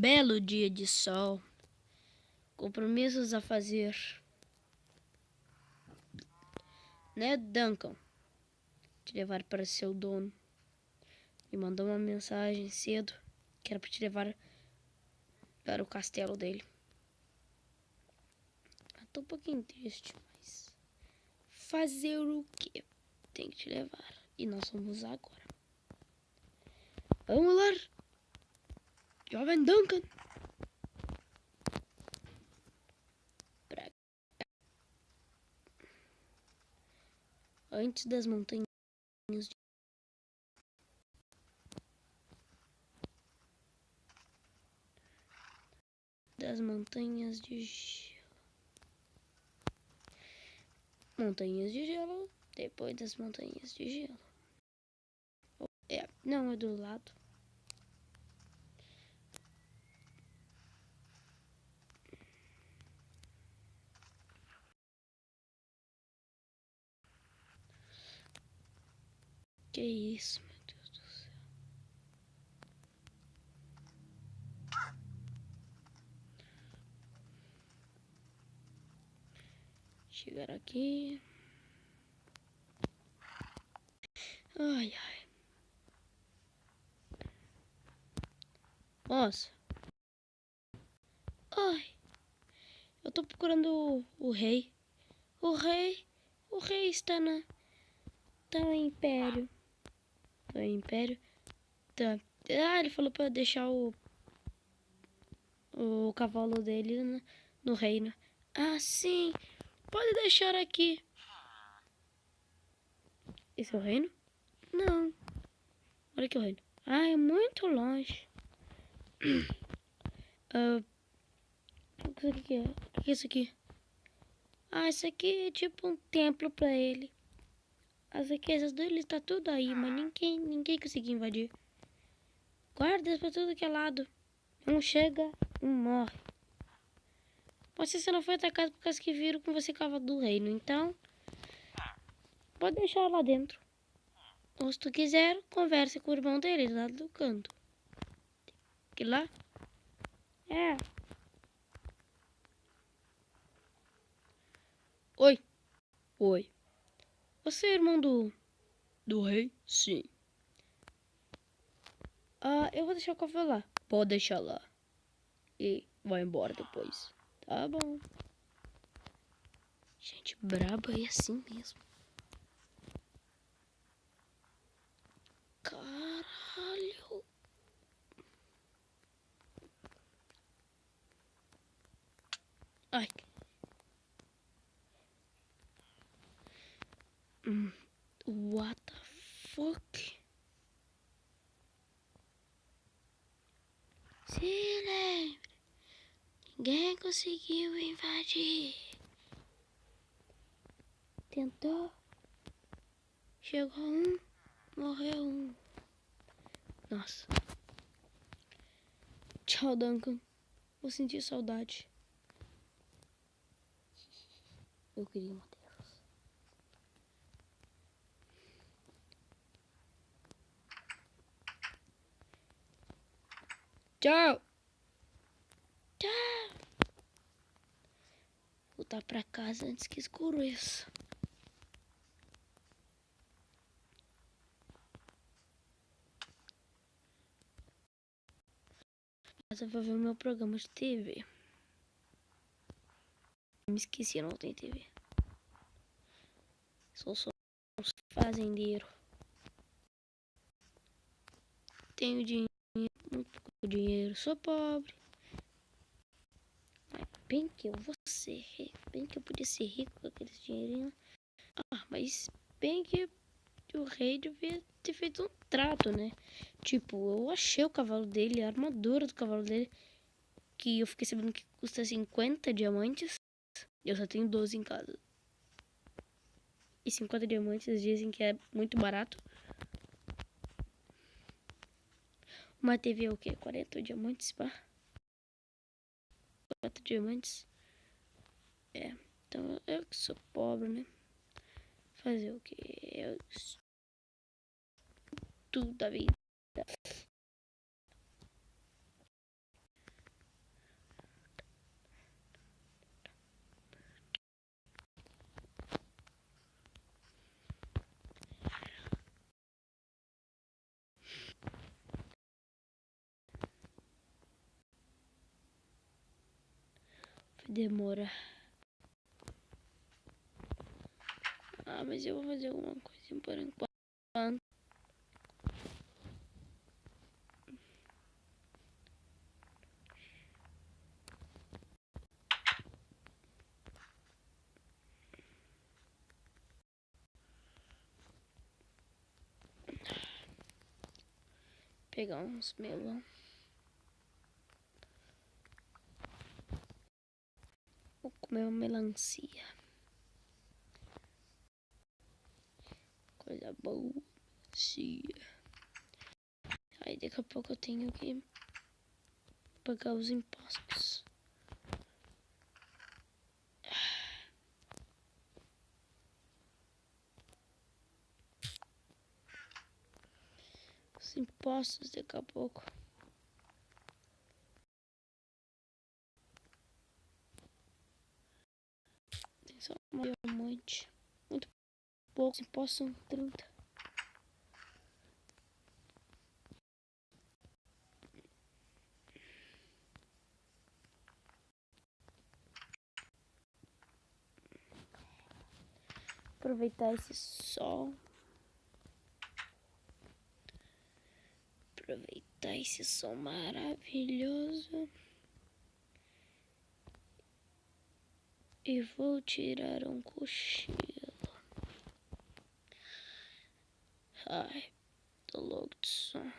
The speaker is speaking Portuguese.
belo dia de sol, compromissos a fazer, né, Duncan? Te levar para seu dono. Me mandou uma mensagem cedo que era para te levar para o castelo dele. Eu tô um pouquinho triste, mas fazer o quê? Tem que te levar. E nós vamos agora. Vamos lá, jovem Duncan. Antes das montanhas de gelo. Montanhas de gelo. Depois das montanhas de gelo. Não, é do lado. Que isso, meu Deus do céu. Chegar aqui. Ai, ai. Nossa. Ai. Eu tô procurando o rei. O rei está no império. No império. Tá. Ah, ele falou pra deixar o cavalo dele no reino. Ah, sim. Pode deixar aqui. Esse é o reino? Não. Olha aqui o reino. Ah, é muito longe. O que é? O que é isso aqui? Ah, isso aqui é tipo um templo pra ele. As riquezas dele tá tudo aí, mas ninguém conseguiu invadir. Guardas pra tudo que é lado. Um chega, um morre. Você não foi atacado por causa que viram com você cavalo do reino, então pode deixar lá dentro. Ou se tu quiser, converse com o irmão dele lá do canto. Que lá? É. Oi. Oi. Você é irmão do rei? Sim. Ah, eu vou deixar o cavalo lá. Pode deixar lá. E vai embora depois. Tá bom. Gente braba é assim mesmo. Caralho. Ai. What the fuck? Se lembre. Ninguém conseguiu invadir. Tentou. Chegou um. Morreu um. Nossa. Tchau, Duncan. Vou sentir saudade. Eu queria uma delas. Tchau. Tchau. Voltar pra casa antes que escureça. Mas eu vou ver o meu programa de TV. Me esqueci, eu não tenho TV. Sou só um fazendeiro. Tenho dinheiro, muito pouco dinheiro. Sou pobre. Mas bem que eu vou ser rico. Bem que eu podia ser rico com aqueles dinheirinhos. Ah, mas bem que o rei devia ter feito um trato, né? Tipo, eu achei o cavalo dele, a armadura do cavalo dele, que eu fiquei sabendo que custa 50 diamantes. Eu só tenho 12 em casa. E 50 diamantes dizem que é muito barato. Uma TV é o quê? 40 diamantes, pá? 4 diamantes. É, então eu que sou pobre, né? Fazer o quê? Eu... Tudo da vida. demora. Ah, mas eu vou fazer alguma coisa por enquanto. Pegar uns melão. Vou comer uma melancia. Coisa boa. Sim. Aí daqui a pouco eu tenho que pagar os impostos. Os impostos daqui a pouco. Tem só um monte. Muito poucos impostos, são 30. Aproveitar esse sol. Aproveitar esse sol maravilhoso. E vou tirar um cochilo. Ai, tô louco de sono.